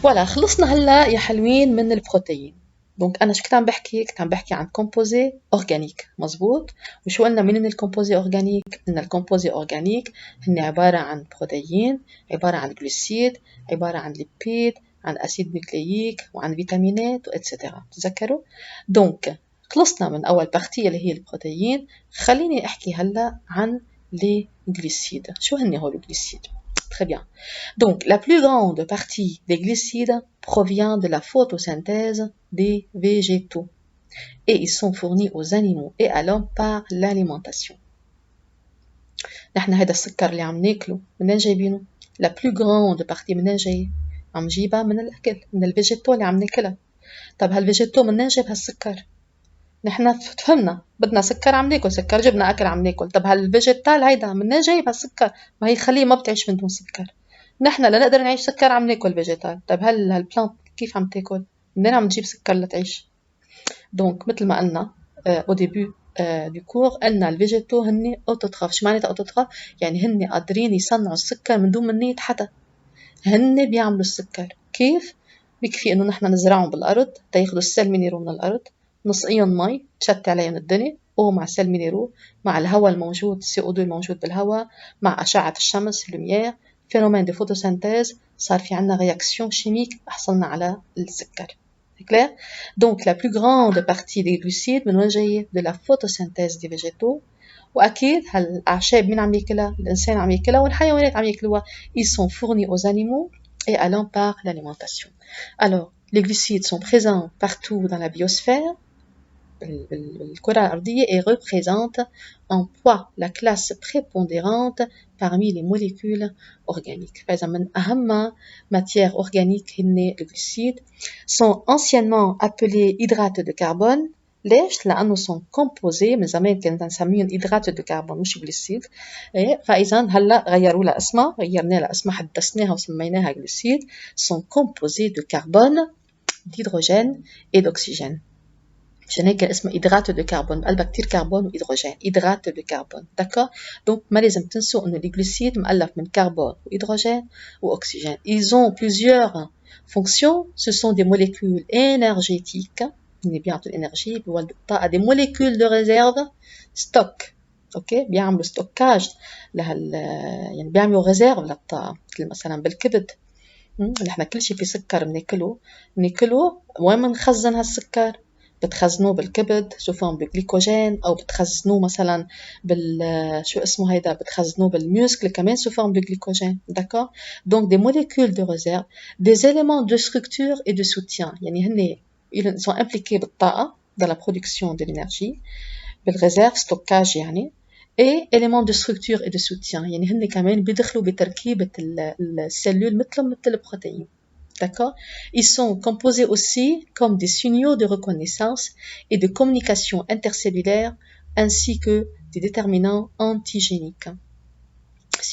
فوالا خلصنا هلا يا حلوين من البروتين. دونك انا شو كنت عم بحكي؟ كنت عم بحكي عن كومبوزي اورجانيك، مزبوط. وشو قلنا من الكومبوزي اورجانيك؟ ان الكومبوزي اورجانيك هن عباره عن بروتين، عباره عن جلوسيد، عباره عن ليبيد، عن اسيد نيوكلييك وعن فيتامينات واتسترا. تذكروا؟ دونك خلصنا من اول بارتي اللي هي البروتين. خليني احكي هلا عن لي جلوسيد. شو هن هول الجلوسيد؟ Très bien. Donc, la plus grande partie des glucides provient de la photosynthèse des végétaux et ils sont fournis aux animaux et à l'homme par l'alimentation. نحن هذا السكر اللي عم ناكله منين جايبينه؟ la plus grande partie منين جاي؟ عم جيبها من الأكل، من الفيجيتو اللي عم ناكلها. طب هالفيجيتو منين جايب هالسكر؟ نحن فهمنا بدنا سكر عم ناكل سكر، جبنا أكل عم ناكل. طب هالفيجيتال هيدا منين جايب هالسكر؟ ما هي الخلية ما بتعيش من دون سكر. نحن لنقدر نعيش سكر عم ناكل فيجيتال. طب هالبلانت كيف عم تاكل؟ منين عم تجيب سكر لتعيش؟ دونك مثل ما قلنا au début du cours قلنا الفيجيتو هن اوتوتراف. شو معناتها اوتوتراف؟ يعني هن قادرين يصنعوا السكر من دون منية حدا. هن بيعملوا السكر. كيف؟ بكفي انه نحن نزرعهم بالارض تياخدوا السيل مينيرو من الارض، نسقيهم مي تشتي عليهم الدنيا ومع سيل مينيرو، مع الهواء الموجود CO2 الموجود بالهواء، مع أشعة الشمس اللوميير، فينومين دو فوتوسينثèse، صار في عنا رياكسيون شيميك حصلنا على السكر. clair? Donc la plus grande partie des glucides من وين جاية؟ de la photosynthèse des végétaux. وأكيد هالأعشاب مين عم ياكلها؟ الإنسان عم ياكلها والحيوانات عم ياكلوها. Ils sont fournis aux animaux et à l'homme par l'alimentation. Alors, les glucides sont présents partout dans la biosphère, الكرة الأرضية et représente en poids la classe prépondérante parmi les molécules organiques. فإذا من أهم matières organiques هن الجلوسيد sont anciennement appelés hydrates de carbone. ليش؟ لأنه sont composés من زمان كنا نسميهم hydrates de carbone مش جلوسيد. فإذا هلا غيروا لها اسمها، غيرنا لها اسمها، حدثناها وسميناها جلوسيد. sont composés de carbone, d'hydrogène et d'oxygène. عشان هيك اسمه hydrate de carbone، بقلبها كتير كربون وهيدروجين. hydrate de carbone. d'accord. donc ما لازم تنسوا انه الجلوسيد مؤلف من كربون وهيدروجين واكسجين. ils ont plusieurs fonctions. ce sont des molécules énergétiques اللي بيعطوا الانرجي، بيولدوا الطاقه. des molécules de réserve stock. اوكي، بيعملوا ستوكاج يعني بيعملوا ريزيرف للطاقه، مثل مثلا بالكبد. نحن كل شيء في سكر بناكله وين بنخزن هالسكر؟ بتخزنوه بالكبد sous forme de glycogène، أو بتخزنوه مثلا شو اسمه هيدا، بتخزنوه بالميوسكل كمان sous forme de glycogène. d'accord. donc des molécules de réserve, des éléments de structure et de soutien. يعني هن ils sont impliqués بالطاقة dans la production de l'énergie، بالريزيرف stockage يعني، et éléments de structure et de soutien يعني هن كمان بيدخلوا بتركيبة السلول مثل البروتين. D'accord. Ils sont composés aussi comme des signaux de reconnaissance et de communication intercellulaire ainsi que des déterminants antigéniques.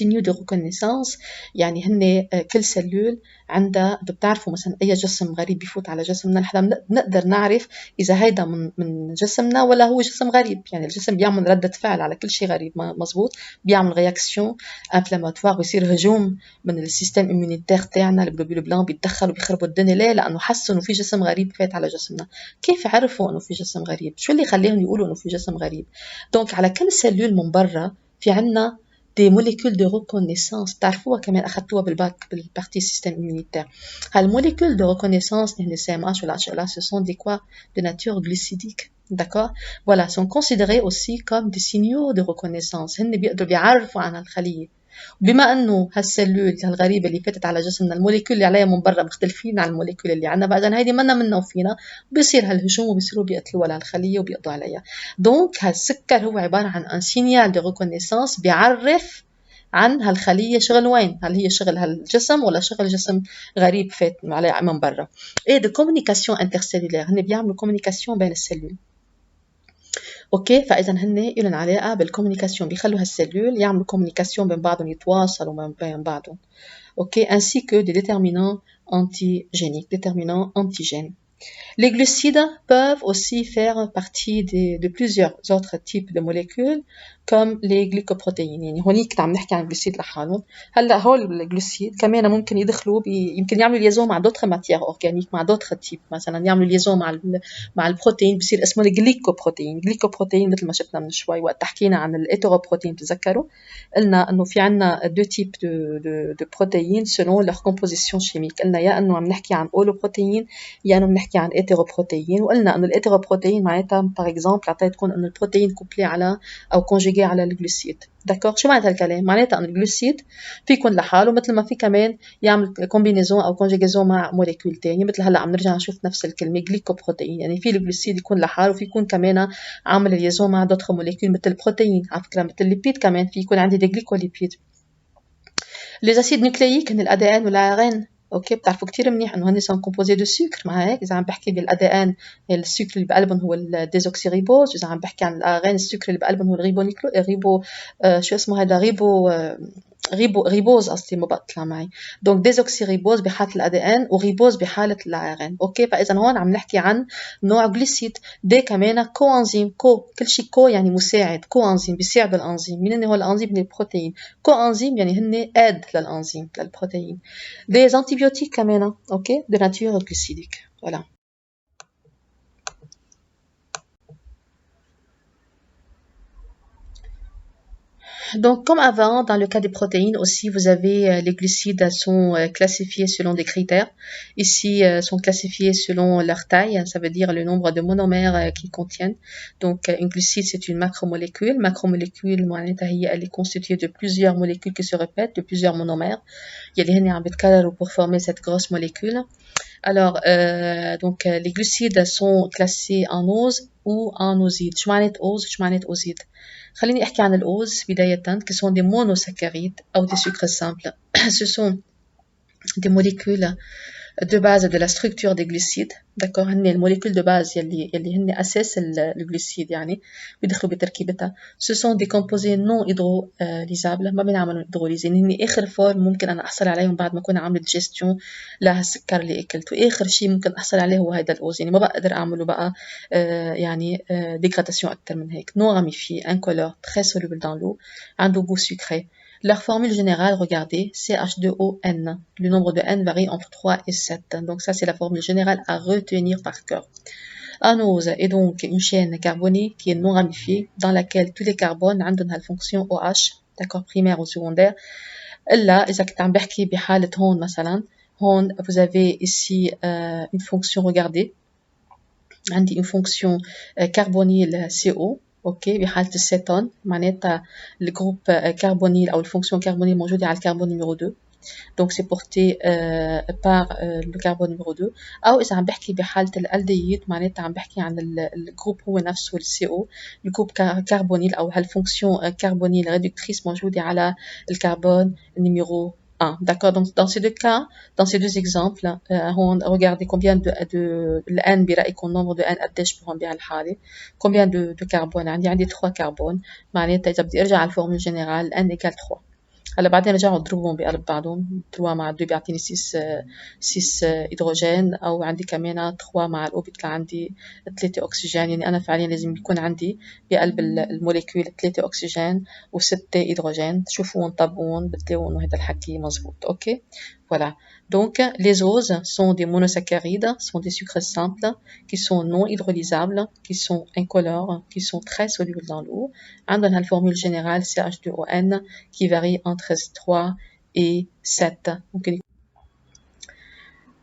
signaux de reconnaissance يعني هن كل سلول عندها، بتعرفوا مثلا أي جسم غريب بيفوت على جسمنا نحن نقدر نعرف إذا هيدا من جسمنا ولا هو جسم غريب. يعني الجسم بيعمل ردة فعل على كل شيء غريب، مزبوط، بيعمل رياكسيون انفلاماتوار ويصير هجوم من السيستم إميونيتير تاعنا. الجلوبول بلان بيتدخلوا بيخربوا الدنيا. ليه؟ لأنه حسوا إنه في جسم غريب فات على جسمنا. كيف عرفوا إنه في جسم غريب؟ شو اللي خليهم يقولوا إنه في جسم غريب؟ دونك على كل سلول من برا في عنا des molécules de reconnaissance. تعرفوها كمان أخذتوها بالباك بالبارتي système immunitaire. هالموليكول de reconnaissance نحن CMH ولا HLA ce sont des quoi de nature glucidique. d'accord. voilà, sont considérés aussi comme des signaux de reconnaissance. هن بيقدروا بيعرفوا عن الخلية. بما انه هالسلول الغريبه اللي فاتت على جسمنا، الموليكول اللي عليها من برا مختلفين عن الموليكول اللي عندنا، فاذا هيدي منا منا وفينا، بيصير هالهجوم وبيصيروا بيقتلوها لهالخليه وبيقضوا عليها. دونك هالسكر هو عباره عن ان سينيال دو ريكونيسانس بيعرف عن هالخليه شغل وين، هل هي شغل هالجسم ولا شغل جسم غريب فات عليه من برا. اي دو كومونيكاسيون انترسيلولير، هن بيعملوا كومونيكاسيون بين السلول. اوكي، فاذا هن لهم علاقه بالكومونيكاسيون، بيخلوا هالسلول يعملوا كومونيكاسيون بين بعضهم، يتواصلوا بين بعضهم. اوكي، ainsi que des déterminants antigéniques, déterminants antigènes. Les glucides peuvent aussi faire partie de plusieurs autres types de molécules comme les glycoprotéines. يعني هونيك كنت عم نحكي عن الجلوسيد لحالهم. هلا هول الجلوسيد كمان ممكن يدخلوا يمكن يعملوا ليزون مع دوتر ماتيير اورجانيك مع دوتر تيب، مثلا يعملوا ليزون مع البروتين بصير اسمه الجليكوبروتين. الجليكوبروتين مثل ما شفنا من شوي وقت حكينا عن الهيتروبروتين، بتذكروا قلنا انه في عنا دو تيب دو بروتين سولون لور كومبوزيسيون شيميك. قلنا يا انه عم نحكي عن اولوبروتين يا انه بنحكي عن هيتروبروتين، وقلنا انه الهيتروبروتين معناتها باغ اكزومبل عطيتكم انه البروتين كوبلي على او كونجوجي على الجلوسيد. داكور، شو معناتها الكلام؟ معناتها انه الجلوسيد في يكون لحاله مثل ما في كمان يعمل كومبينيزون او كونجوجيزون مع موليكول تاني، مثل هلا عم نرجع نشوف نفس الكلمه جليكوبروتين. يعني في الجلوسيد يكون لحاله وفي يكون كمان عامل ليزون مع دوتر موليكول مثل البروتين. على فكره مثل الليبيد كمان في يكون عندي دي جليكوليبيد. Les acides nucléiques هن الأي ان والARN. اوكي، بتعرفوا كتير منيح انه هن سون كومبوزي دو سكر. مع هيك اذا عم بحكي بالأدي ان السكر اللي بقلبهم هو الديزوكسيريبوز، اذا عم بحكي عن الARN السكر اللي بقلبهم هو الريبو شو اسمه هذا ريبوز قصدي، مبطلة معي. دونك ديزوكسيريبوز بحالة الأدي ان وريبوز بحالة الARN. اوكي، فاذا هون عم نحكي عن نوع جليسيد. دي كمان كو انزيم، كل شيء كو يعني مساعد، كو انزيم بيساعدوا الانزيم. مين هو الانزيم؟ من البروتين. كو انزيم يعني هن aide للانزيم للبروتين. Des antibiotiques كمان، ok, de nature glucidique. Voilà. Donc, comme avant, dans le cas des protéines aussi, vous avez les glucides sont classifiés selon des critères. Ici, sont classifiés selon leur taille, ça veut dire le nombre de monomères qu'ils contiennent. Donc, une glucide, c'est une macromolécule. Macromolécule, elle est constituée de plusieurs molécules qui se répètent, de plusieurs monomères. Il y a des هنا عم بيتكرروا pour former cette grosse molécule. Alors, donc, les glucides sont classés en ose ou en oside. شو معنات ose؟ شو معنات oside؟ خليني أحكي عن الأوز بداية، qui sont des monosaccharides أو des sucres simples. Ce sont des molécules de base de la structure des glucides. d'accord، هن الموليكول de base يلي هن أساس الجلوسيد يعني بيدخلوا بتركيبتها. ce sont des composés non hydrolysables، ما بينعملوا hydrolyse، هن آخر فورم ممكن أنا أحصل عليهم بعد ما أكون عاملة digestion لهالسكر اللي أكلته. آخر شيء ممكن أحصل عليه هو هيدا الأوز، يعني ما بقدر أعمله بقى يعني dégradation أكتر من هيك. non ramifié, incolore, très soluble dans l'eau, عنده goût sucré. Leur formule générale, regardez, CH2ON. Le nombre de N varie entre 3 et 7. Donc ça, c'est la formule générale à retenir par cœur. Anose est donc une chaîne carbonée qui est non ramifiée, dans laquelle tous les carbones ont la fonction OH, d'accord, primaire ou secondaire. Là, إذا كنت عم بحكي بحالة هون مثلا، هون vous avez ici une fonction, regardez, عندي une fonction carbonyle CO. اوكي، بحالة السيتون معناتها الجروب كربونيل او الفونكسيون كربونيل موجودة على الكربون نيميرو 2. donc c'est porté par le carbone numéro 2. او اذا عم بحكي بحالة الالديد معناتها عم بحكي عن الجروب هو نفسه السي او، الجروب كربونيل او هالفونكسيون كربونيل ريدكتريس موجودة على الكربون نيميرو 1. D'accord, donc dans ces deux cas, dans ces deux exemples, regardez combien le N برأيكم nombre de N قديش بهون بهالحالة. combien de carbone عندي 3 كربون، معناتها إذا بدي أرجع على الفورمول جينيرال N égale 3. هلا بعدين رجعوا اضربهم بقلب بعضهم، 3 مع 2 بيعطيني 6 هيدروجين، او عندي كمان 3 مع الاو بيطلع عندي 3 اكسجين. يعني انا فعليا لازم يكون عندي بقلب الموليكول 3 اكسجين و6 هيدروجين. شوفوهم طبقوهم بتلاقوا انه هذا الحكي مزبوط. اوكي، voilà. Donc, les oses sont des monosaccharides, sont des sucres simples, qui sont non hydrolysables, qui sont incolores, qui sont très solubles dans l'eau. عندنا الفورمule générale CH2ON qui varie entre 3 et 7.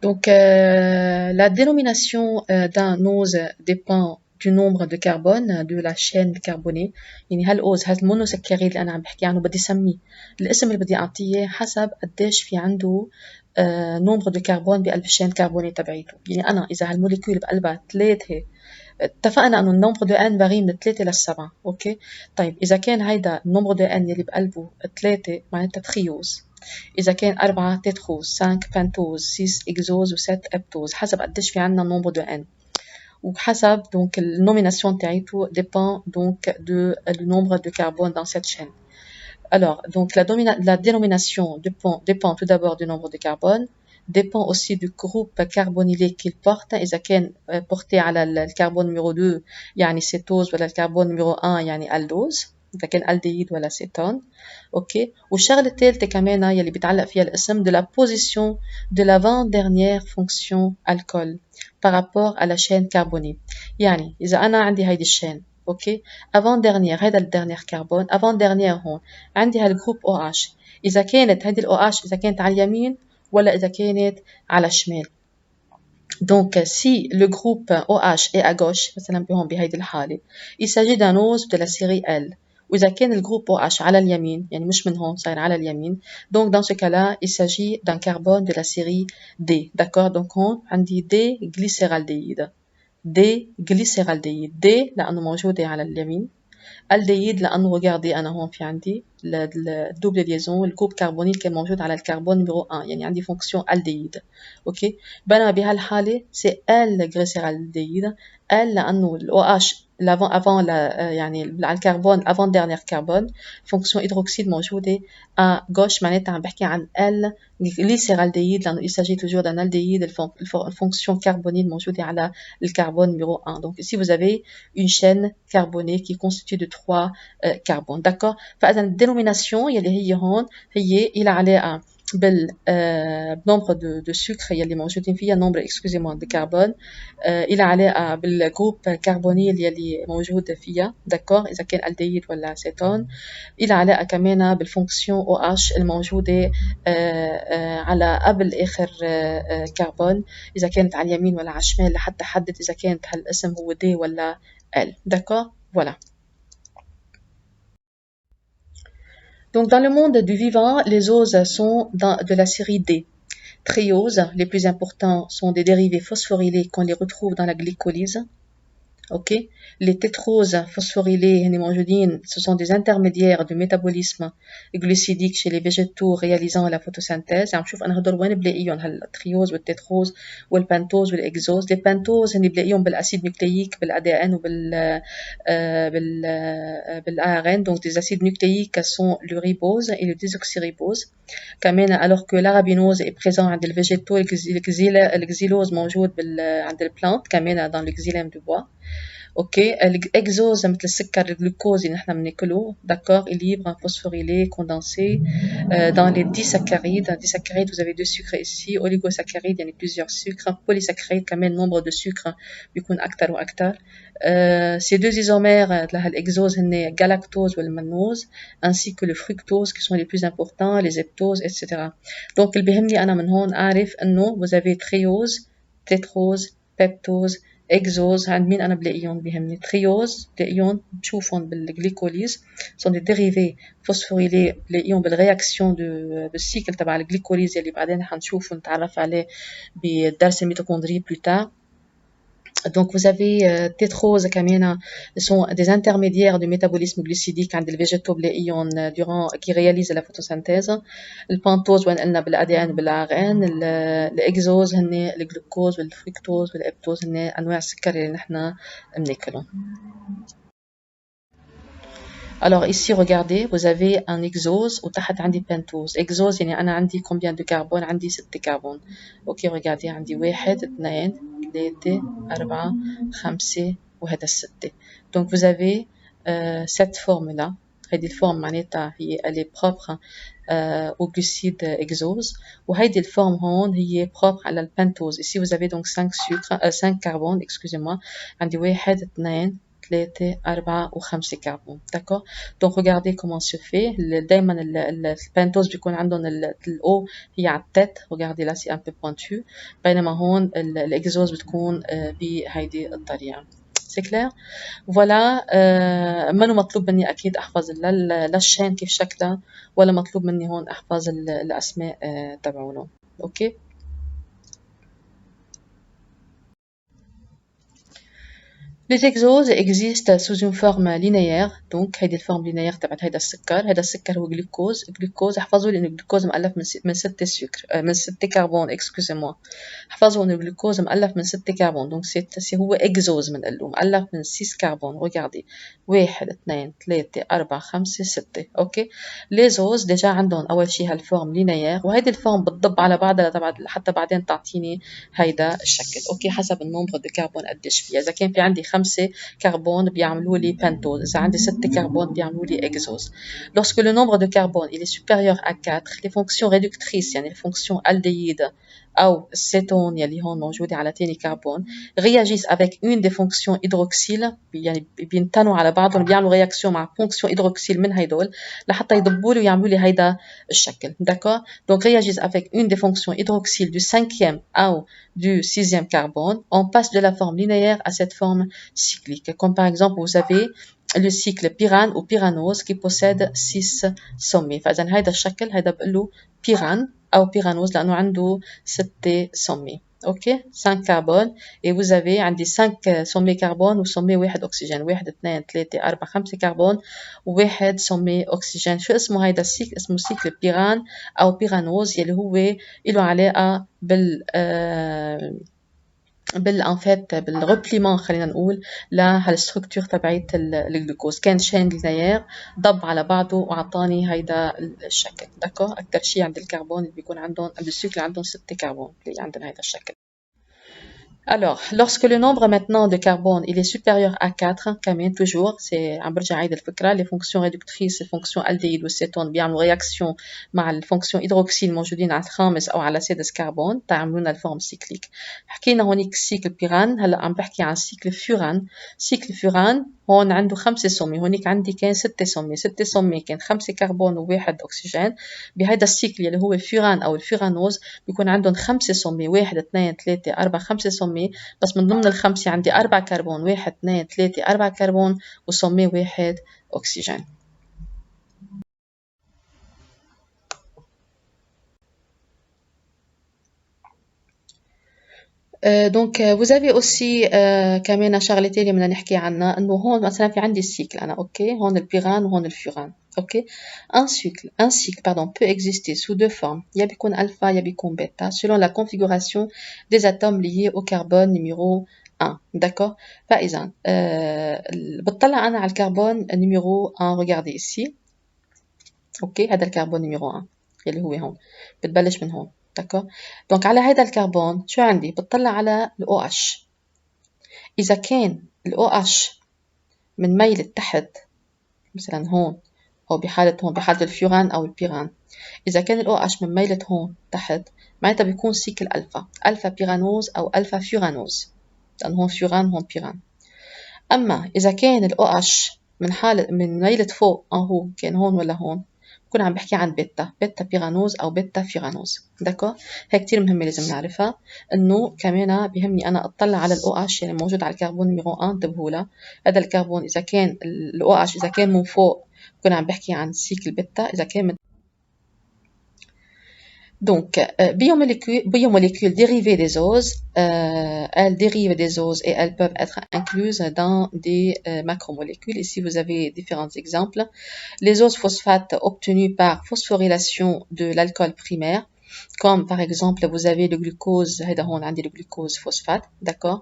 Donc, la dénomination d'un ose dépend du nombre de carbone de la chaîne carbonée. يعني هالأوز هالمونوسكريد اللي أنا عم بحكي عنه بدي سميه، الاسم اللي بدي أعطيه حسب قديش في عنده نومبر دو كربون بقلب الشين كربوني تبعيته. يعني أنا إذا هالموليكول بقلبها 3، اتفقنا انه النمبر دو ان فاري من 3 ل 7. اوكي، طيب اذا كان هيدا النمبر دو ان يلي بقلبه 3 معناتها تريوز، اذا كان 4 تيتروز، 5 بنتوز، 6 اكزوز و7 ابتوز، حسب قديش في عندنا النمبر دو ان. وحسب donc النوميناسيون تاعيته dépend donc de le nombre de carbone dans cette chaîne. Alors donc la dénomination dépend tout d'abord du nombre de carbone, dépend aussi du groupe carbonylé qu'il porte. إذا كان porté على الكربون numéro 2 يعني cétose ولا الكربون numéro 1 يعني aldose. إذا كان aldéhyde ولا cétone. أوكي. والشغلة الثالثة كمان يلي بيتعلق فيها الاسم de la position de l'avant-dernière fonction alcool par rapport à la chaîne carbonée. يعني إذا أنا عندي هيدي الشين أوكي avant dernière هذا الدرنيير كربون avant dernière هون عندي هالجروب OH إذا كانت هذه ال OH إذا كانت على اليمين ولا إذا كانت على الشمال. Donc si le groupe OH est à gauche مثلا بهون بهيدي الحالة il s'agit d'un ose de la série L. وإذا كان الجروب OH على اليمين يعني مش من هون صاير على اليمين donc dans ce cas-là il s'agit d'un carbone de la série D. D'accord. Donc هون عندي D glycéraldéhyde D glycéraldéhyde D لأنه موجودة على اليمين aldéhyde لأنه regardez أنا هون في عندي الدوبل ليزون الجروب كربونيل كان موجود على الكربون نيميرو 1 يعني عندي فونكسيون aldéhyde أوكي. بينما بهالحالة سي ال glycéraldéhyde ال لأنه ال OH l'avant avant يعني على الكربون avant dernier carbone fonction hydroxyde موجودة à gauche معناتها عم بحكي عن ال glycéraldéhyde لأنه il s'agit toujours d'un aldéhyde fonction carbonyle موجودة على le carbone numéro 1. Donc ici vous avez une chaîne carbonée qui est constituée de 3 carbones. D'accord. فإذا الدينوميناسيون يلي هي هون هي إلى علاقة بالنمبر de sucre يلي موجودين فيها نمبر excusez-moi de carbone إلى علاقة بالجروب كربونيل يلي موجود فيها. دكور إذا كان aldéhyde ولا acétone. إلى علاقة كمان بالفونكسيون OH الموجودة على قبل آخر كربون إذا كانت على اليمين ولا على الشمال لحتى حدد إذا كانت هالاسم هو D ولا L. D'accord. Voilà. Donc, dans le monde du vivant, les oses sont de la série D. Trioses, les plus importants sont des dérivés phosphorylés qu'on les retrouve dans la glycolyse. Ok. Les tétroses phosphorylés, ce sont des intermédiaires du métabolisme glucidique chez les végétaux réalisant la photosynthèse. عم شوف أنا هدول وين بلاقيهم هالتريوز والتتروز والبنتوز والإكزوز. Les pentoses هني بلاقيهم بالأسيد نيوكلييك بالADN بالARN. Donc des acides nucléiques sont le ribose et le désoxyribose. كمان alors que l'arabinose est présent عند الفيجيتaux الxylose موجود عند البلانت كمان dans le xylème du bois. اوكي. الاكزوز مثل السكر الجلوكوز اللي نحن بناكله d'accord est libre phosphorylé condensé dans les disaccharides. Disaccharides vous avez deux sucres ici. Oligosaccharides يعني plusieurs sucres. Polysaccharides كمان nombre de sucres بيكون أكتر وأكتر. Ces deux isomères لهالإكزوز هن galactose والمنوز ainsi que le fructose qui sont les plus importants les eptoses etc. Donc اللي بيهمني أنا من هون أعرف إنه vous avez triose, tétrose, peptose, exose. عند مين أنا بلاقيهم بيهمني triose بلاقيهم بشوفهم بالجليكوليز sont des dérivés phosphorylés بلاقيهم بالرياكسيون بالسيكل تبع الجليكوليز اللي بعدين حنشوفه نتعرف عليه بالدرس الميتوكوندري plus tard. Donc vous avez tétrose كمان sont des intermédiaires du métabolisme glucidique عند الفيجيتaux بلاقيهم durant qui réalisent la photosynthèse. البنتوز وين قلنا بالADN بالARN. الاكزوز هن الجلوكوز والفركتوز والابتوز هن انواع السكر اللي نحن بناكلهم. Alors ici regardez vous avez un exose وتحت عندي pentose. exose يعني أنا عندي combien de carbone عندي 6 كربون. اوكي regardez عندي 1 2 3 4 5 وهذا 6. Donc vous avez cette forme là. هذه الفورم معناتها هي elle est propre au glucide exose وهيدي الفورم هون هي propre على البنتوز. Ici vous avez donc 5 sucres 5 carbone excusez-moi. عندي 1 2 3 4 و5 كربون. d'accord. Donc regardez comment se fait. دايما البنتوز بيكون عندهم الأو هي على التت. regardez là c'est un peu pointu. بينما هون الإكزوز بتكون بهيدي الطريقة. c'est clair. voilà. منو مطلوب مني أكيد أحفظ لا الشين كيف شكلها ولا مطلوب مني هون أحفظ الأسماء تبعولهم. أوكي. Les exoses existent sous une forme linéaire. Donc هيدي الفورم linéaire تبعت هيدا السكر. هيدا السكر هو جلوكوز. احفظوا لي انه الجلوكوز مؤلف من 6 سكر من 6 كربون excusez-moi. احفظوا انه الجلوكوز مؤلف من 6 كربون. donc c'est هو exose بنقول مؤلف من 6 كربون. regardez 1 2 3 4 5 6. اوكي les os déjà عندهم اول شيء هالفورم linéaire وهيدي الفورم بتضب على بعضها حتى بعدين تعطيني هيدا الشكل. اوكي حسب النمبر دو كربون قديش فيها. اذا كان في عندي 5 carbone بيعملوا لي pentose. إذا عندي 6 carbone بيعملوا لي exose. Lorsque le nombre de carbone il est supérieur à 4, les fonctions réductrices يعني les fonctions aldéhydes أو الcétone يلي هون موجودة على تاني كربون réagissent avec une des fonctions hydroxyle يعني بينتنوا على بعضهم بيعملوا رياكسيون مع فونكسيون hydroxyle من هيدول لحتى يضبوا لي ويعملوا لي هيدا الشكل. d'accord donc réagissent avec une des fonctions hydroxyle du 5e أو du 6e carbone. On passe de la forme linéaire à cette forme cyclique. Comme par exemple, vous avez le cycle pyrane ou pyranose qui possède 6 sommets. فإذا هيدا الشكل هيدا بقوله pyrane أو pyranose لأنه عنده 6 sommets. ok 5 carbone et vous avez عندي 5 sommets carbone و sommet 1 oxygène 1 2 3 4 5 carbone و 1 sommet oxygène. شو اسمه هيدا السيكل؟ اسمه سيكل بيران أو بيرانوز يلي هو له علاقة en fait بالريبليمون خلينا نقول لهالستركتور تبعيت الجلوكوز. كان شين لينير ضب على بعضه وعطاني هيدا الشكل. داكو اكثر شيء عند الكربون اللي بيكون عندهم عند السيكل عندهم 6 كربون اللي عندنا هيدا الشكل. Alors, lorsque le nombre maintenant de carbone il est supérieur à 4, كمان toujours, c'est عم برجع عيد الفكرة les fonctions réductrices les fonctions aldéhyde والcétone بيعملوا رياكسيون مع الفونكسيون hydroxyle موجودين على الخامس أو على سادس كربون تعملوا لنا الفورم سيكليك. حكينا هونيك سيكل بيران هلا عم بحكي عن سيكل فوران. سيكل فوران هون عنده 5 سومي هونيك عندي كان 6 سومي 6 سومي كان 5 كربون وواحد أكسجين. بهيدا السيكل اللي هو الفوران أو الفورانوز بيكون عندهم 5 سومي 1 2 3 4 5 سومي بس من ضمن الخمسة عندي 4 كربون 1 2 3 4 كربون وسومي 1 أكسجين. دونك vous avez aussi كمان شغلة تانية بدنا نحكي عنها انه هون مثلا في عندي السيكل انا اوكي هون البيران وهون الفوران. اوكي un cycle pardon peut exister sous deux formes. يا بيكون alpha يا بيكون bêta selon la configuration des atomes liés au carbone numéro 1. d'accord فإذا بتطلع انا على الكربون numéro 1. regardez ici. اوكي هذا الكربون numéro 1 يلي هو هون بتبلش من هون. d'accord donc على هذا الكربون شو عندي بتطلع على ال OH. إذا كان ال OH من ميل تحت مثلا هون أو بحالة هون بحالة الفيوران أو البيران إذا كان ال OH من ميلة هون تحت معناتها بيكون سيكل ألفا بيرانوز أو ألفا فيورانوز لأن هون فيوران هون بيران. أما إذا كان ال OH من ميلة فوق هو كان هون ولا هون كنا عم بحكي عن بيتا بيرانوز أو بيتا فيرانوز. داكو هي كتير مهمة لازم نعرفها إنه كمان بيهمني أنا أطلع على ال OH يعني موجود على الكربون نيميرو 1. انتبهوا له هذا الكربون إذا كان ال OH إذا كان من فوق كنا عم بحكي عن سيكل بيتا إذا كان من Donc, biomolécules dérivées des oses, elles dérivent des oses et elles peuvent être incluses dans des macromolécules. Ici, vous avez différents exemples. Les oses phosphates obtenues par phosphorylation de l'alcool primaire, comme par exemple, vous avez le glucose, on a le glucose phosphate, d'accord,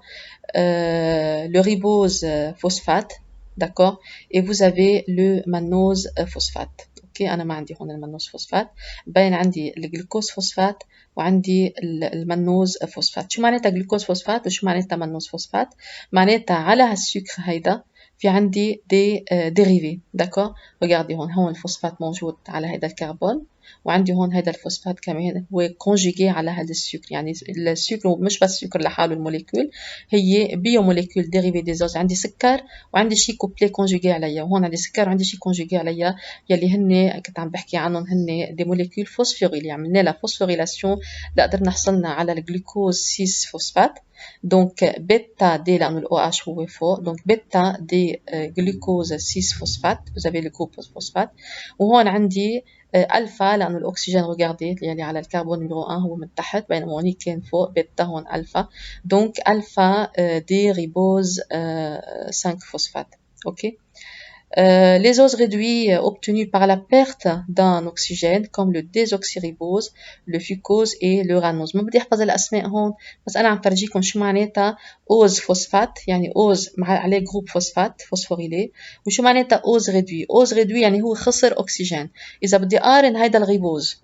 le ribose phosphate, d'accord, et vous avez le mannose phosphate. اوكي انا ما عندي هون المنوز فوسفات باين عندي الجلوكوز فوسفات وعندي المنوز فوسفات. شو معناتها جلوكوز فوسفات وشو معناتها منوز فوسفات؟ معناتها على هالسكر هيدا في عندي دي ديريفي. داكور ريغاردي هون الفوسفات موجود على هيدا الكربون وعندي هون هيدا الفوسفات كمان هو كونجيجي على هذا السكر. يعني السكر مش بس سكر لحاله الموليكول هي بيوموليكول ديريفي دي زوز. عندي سكر وعندي شي كوبلي كونجيجي عليها وهون عندي سكر وعندي شي كونجيجي عليها يلي هن كنت عم بحكي عنهم هن دي موليكول فوسفوريل. عملنا لها فوسفوريلاسيون لقدرنا حصلنا على الجلوكوز 6 فوسفات. دونك بيتا دي لأنه ال OH هو فوق دونك بيتا دي جلوكوز 6 فوسفات vous avez le groupe phosphate وهون عندي ألفا لأنه الأكسجين regardez اللي على الكربون نمرو 1 هو من تحت بينما هونيك كان فوق بيتا هون ألفا دونك ألفا دي ريبوز 5 phosphate. Ok. Les oses réduits obtenus par la perte d'un oxygène comme le désoxyribose, le fucose et l'uranose. ما بدي احفظ الأسماء هون بس أنا عم فرجيكم شو معناتها أوز فوسفات يعني أوز مع عليه جروب فوسفات فوسفوريلي وشو معناتها أوز ريدوي. أوز ريدوي يعني هو خسر أكسجين. إذا بدي أقارن هيدا الغيبوز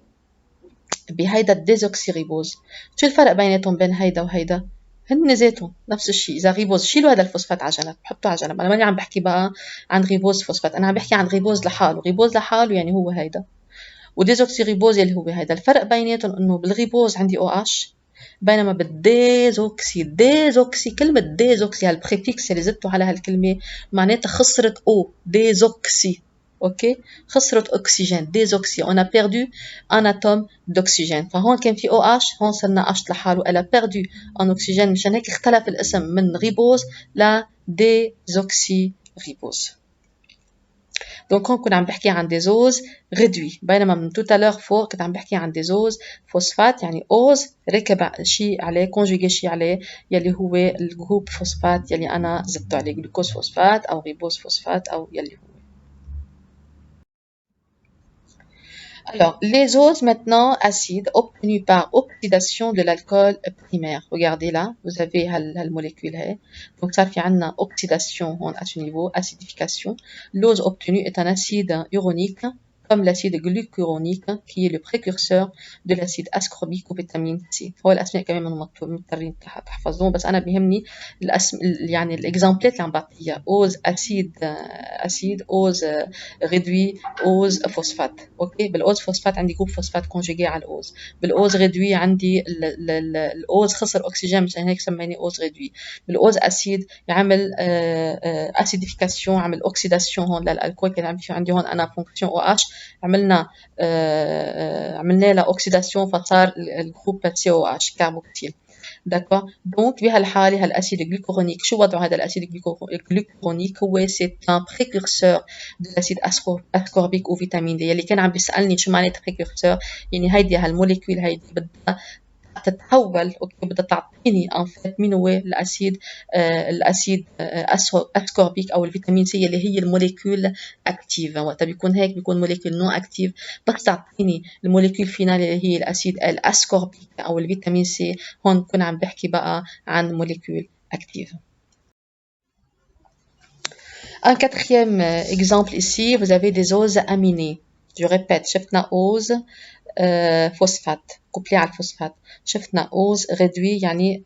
بهيدا الديزوكسيريبوز شو الفرق بيناتهم بين هيدا وهيدا؟ هن ذاتهم نفس الشيء. اذا غيبوز شيلوا هذا الفوسفات على جنب حطوه على جنب. انا ماني عم بحكي بقى عن غيبوز فوسفات انا عم بحكي عن غيبوز لحاله. غيبوز لحاله يعني هو هيدا وديزوكسيريبوز اللي هو هيدا. الفرق بيناتهم انه بالغيبوز عندي او اتش بينما ديزوكسي كلمة ديزوكسي هالبريفيكس اللي زدته على هالكلمة معناتها خسرت او ديزوكسي. Ok, خسرت أكسجين ديزوكسي on a perdu un atome d'oxygène. فهون كان في OH هون صرنا H لحاله elle a perdu un oxygène مشان هيك اختلف الاسم من ريبوز ل ديزوكسيريبوز. دونك هون كنا عم بحكي عن ديزوز ريدوي بينما من تو تالور فوق كنت عم بحكي عن ديزوز فوسفات يعني اوز ركب شيء عليه كونجوجي شيء عليه يلي هو الجروب فوسفات يلي انا زدته عليه جلوكوز فوسفات او ريبوز فوسفات او يلي هو. Alors, les oses maintenant acides obtenus par oxydation de l'alcool primaire. Regardez là, vous avez la molécule. Donc, ça fait une oxydation à ce niveau, acidification. L'ose obtenue est un acide uronique, comme l'acide glucuronique, qui est le précurseur de l'acide ascorbique ou vitamine C. هو الأسماء كمان مضطرين تحفظوهم بس أنا بيهمني يعني الإكزامبلات اللي عم بعطيها أوز أسيد أوز ريدوي أوز فوسفات. أوكي بالأوز فوسفات عندي جروب فوسفات كونجيجي على الأوز. بالأوز ريدوي عندي الأوز خسر أكسجين مشان هيك سميني أوز ريدوي. بالأوز أسيد يعمل أسيديفيكاسيون عمل أوكسيداسيون هون للألكول كان عم في عندي هون أنا فونكسيون OH عملنا له اوكسيداسيون فصار الجروب COH كاربوكسيل. داكور دونك بهالحاله هالاسيد جلوكورونيك شو وضعه هذا الاسيد جلوكورونيك هو سي ان بريكورسور دو الاسيد اسكوربيك او فيتامين دي. اللي كان عم بيسالني شو معنى بريكورسور يعني هيدي هالموليكول هيدي بدها تتحول اوكي بدها تعطيني ان فيت مين هو الاسيد اسكوربيك او الفيتامين سي اللي هي الموليكول اكتيف. وقتها بيكون هيك بيكون موليكول نو اكتيف بس تعطيني الموليكول فينال اللي هي الاسيد الاسكوربيك او الفيتامين سي. هون كنا عم بحكي بقى عن موليكول اكتيف. Un quatrième exemple ici, vous avez des oses aminées. Je répète, شفنا ose فوسفات كوبلي على الفوسفات. شفنا اوز ريدوي يعني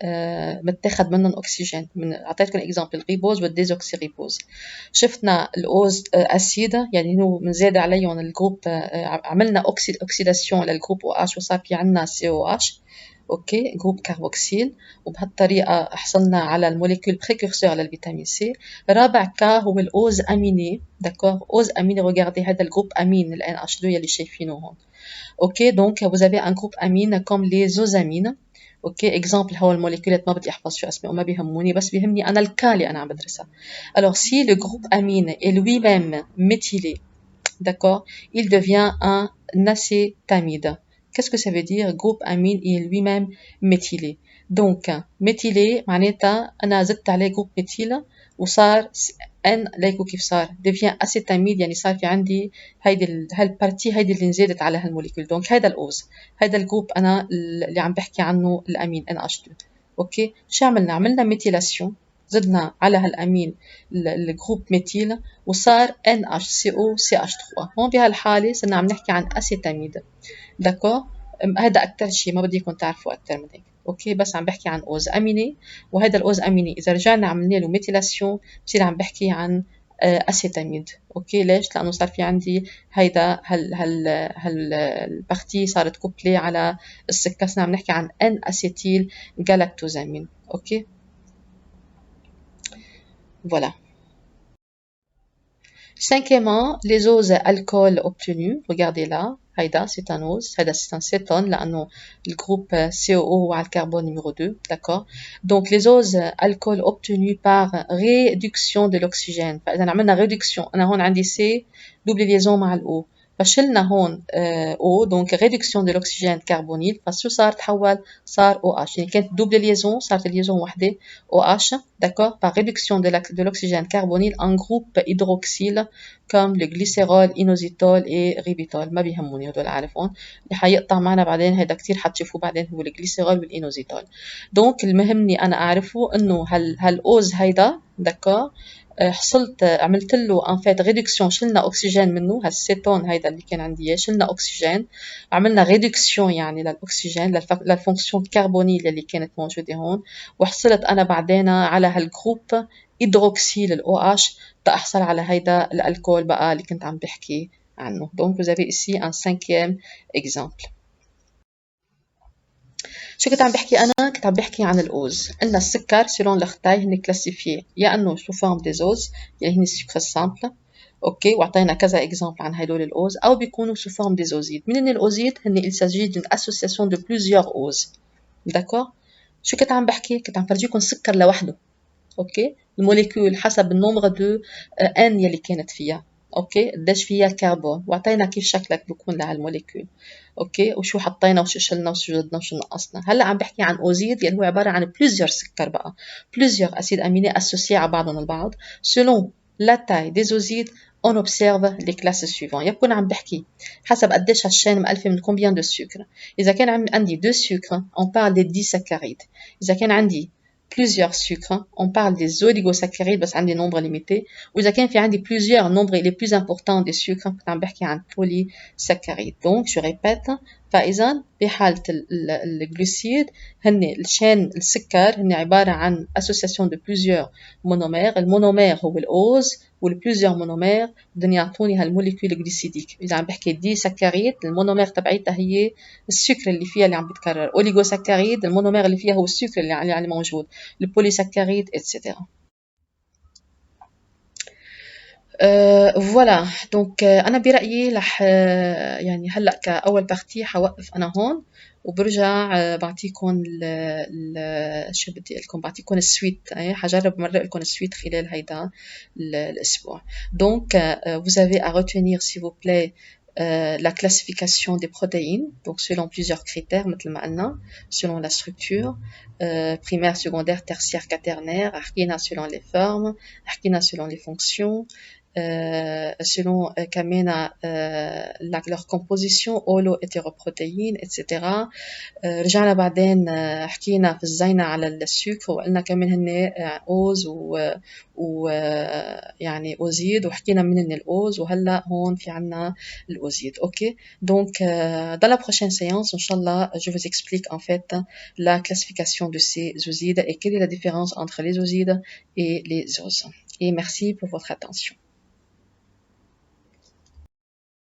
متاخد منهم اكسجين. من اعطيتكم اكزامبل الريبوز والديزوكسيريبوز. شفنا الاوز اسيد يعني هو منزاد عليهم الجروب عملنا اوكسيداسيون للجروب او اتش وصار في عندنا سي او اتش اوكي جروب كاربوكسيل وبهالطريقه حصلنا على الموليكول بريكورسور للفيتامين سي. رابع كا هو الاوز اميني. داكور اوز اميني ريغاردي هذا الجروب امين ال NH2 يلي شايفينه هون. Ok, donc vous avez un groupe amine comme les osamines. Ok, exemple هو الموليكولات ما بدي احفظ شو اسمه وما بيهموني بس بيهمني انا الكا اللي انا عم بدرسها. Alors si le groupe amine est lui-même méthylé, d'accord, il devient un acétamide. Qu'est-ce que ça veut dire groupe amine est lui-même méthylé? Donc méthylé معناتها انا زدت عليه جروب ميثيل وصار ان ليكو كيف صار devient acétamide يعني صار في عندي هيدي هالبارتي هيدي اللي نزادت على هالموليكول. دونك هيدا الاوز هيدا الجروب انا اللي عم بحكي عنه الامين NH2. اوكي شو عملنا ميثيلاسيون زدنا على هالامين الجروب ميثيل وصار NHCOCH3. هون بهالحاله صرنا عم نحكي عن اسيتاميد. داكور هذا اكثر شيء ما بديكم تعرفوا اكثر من هيك. اوكي بس عم بحكي عن اوز اميني وهذا الاوز اميني اذا رجعنا عملنا له ميثيلاسيون بصير عم بحكي عن اسيتاميد. اوكي ليش؟ لانه صار في عندي هيدا البارتي صارت كوبلي على السكر صرنا عم نحكي عن ان اسيتيل جالاكتوزامين. اوكي voilà. Cinquièmement, les oses alcool obtenus, regardez là, هيدا c'est un ose, هيدا c'est un cétone لأنه الجروب COO هو على الكربون numéro 2, d'accord. Donc les oses alcool obtenus par réduction de l'oxygène. فإذا عملنا réduction أنا هون عندي C double liaison مع الO فشلنا هون O donc réduction de l'oxygène carbonyle فشو صار تحول صار OH يعني كانت double liaison صارت liaison وحدة OH d'accord par réduction de l'oxygène carbonyle en groupe hydroxyle comme le glycérol, inositol et ribitol ما بيهموني هدول عارفهم اللي حيقطع معنا بعدين هيدا كتير حتشوفوه بعدين هو الجليسيرول والإينوزيتول دونك المهمني أنا أعرفه إنه هالأوز هيدا d'accord حصلت عملت له ان فيت ريدكسيون شلنا اكسجين منه هالسيتون هيدا اللي كان عندي اياه شلنا اكسجين عملنا ريدكسيون يعني للاكسجين للفونكسيون كربونيل اللي كانت موجوده هون وحصلت انا بعدين على هالجروب هيدروكسيل الاو اتش تاحصل على هيدا الالكول بقى اللي كنت عم بحكي عنه دونك vous avez ici un cinquième exemple شو كنت عم بحكي أنا؟ كنت عم بحكي عن الأوز عندنا السكر سيلون لختاي هن كلاسيفيه يا أنه سو فورم دي زوز اللي هن السكر سامبل اوكي وعطينا كذا اكزامبل عن هدول الاوز او بيكونوا سو فورم دي زوزيد من الاوزيد هن il s'agit d'une association de plusieurs oses d'accord شو كنت عم بحكي كنت عم فرجيكم سكر لوحده اوكي الموليكول حسب النومبر دو ان يلي كانت فيها اوكي قديش فيها الكربون وعطينا كيف شكلك بيكون لهالموليكول اوكي وشو حطينا وشو شلنا وشو زدنا وشو نقصنا هلا عم بحكي عن اوزيد يلي هو عباره عن بلوزيور سكر بقى بلوزيور اسيد اميني اسوسيي على بعضهم البعض selon la taille des osides on observe les classes suivantes يكون عم بحكي حسب قديش هالشين مألفة من combien de sucre إذا كان عندي 2 sucres on parle des disaccharides إذا كان عندي plusieurs sucres on parle des oligosaccharides بس عندي nombre limité وإذا كان في عندي plusieurs nombres les plus importants des sucres كنت عم بحكي عن polysaccharides donc je répète فإذا بحالة الجلوسيد هن الشين السكر هن عبارة عن association de plusieurs monomères المونومير هو الأوز والبلوزيور مونومير بدهم يعطوني هالموليكول جليسيديك إذا عم بحكي دي سكريد المونومير تبعيتها هي السكر اللي فيها اللي عم بيتكرر أوليغوسكريد المونومير اللي فيها هو السكر اللي موجود البوليسكريد etc. فوالا دونك انا برايي رح يعني هلا كاول بارتي حوقف انا هون وبرجع بعطيكم شو بدي اقول لكم بعطيكم السويت حجرب مرق لكم السويت خلال هيدا الاسبوع دونك vous avez à retenir s'il vous plaît la classification des protéines donc selon plusieurs critères مثل ما قلنا selon la structure primaire secondaire tertiaire quaternaire حكينا selon les formes حكينا selon les fonctions selon كمان leur composition holo-hétéroprotéines etc. رجعنا بعدين حكينا في الزينة على السكر وقلنا كمان هن أوز يعني أوزيد وحكينا من هن الأوز وهلا هون في عنا الأوزيد اوكي donc dans la prochaine séance inchallah je vous explique en fait la classification de ces osides et quelle est la différence entre les osides et les oses et merci pour votre attention.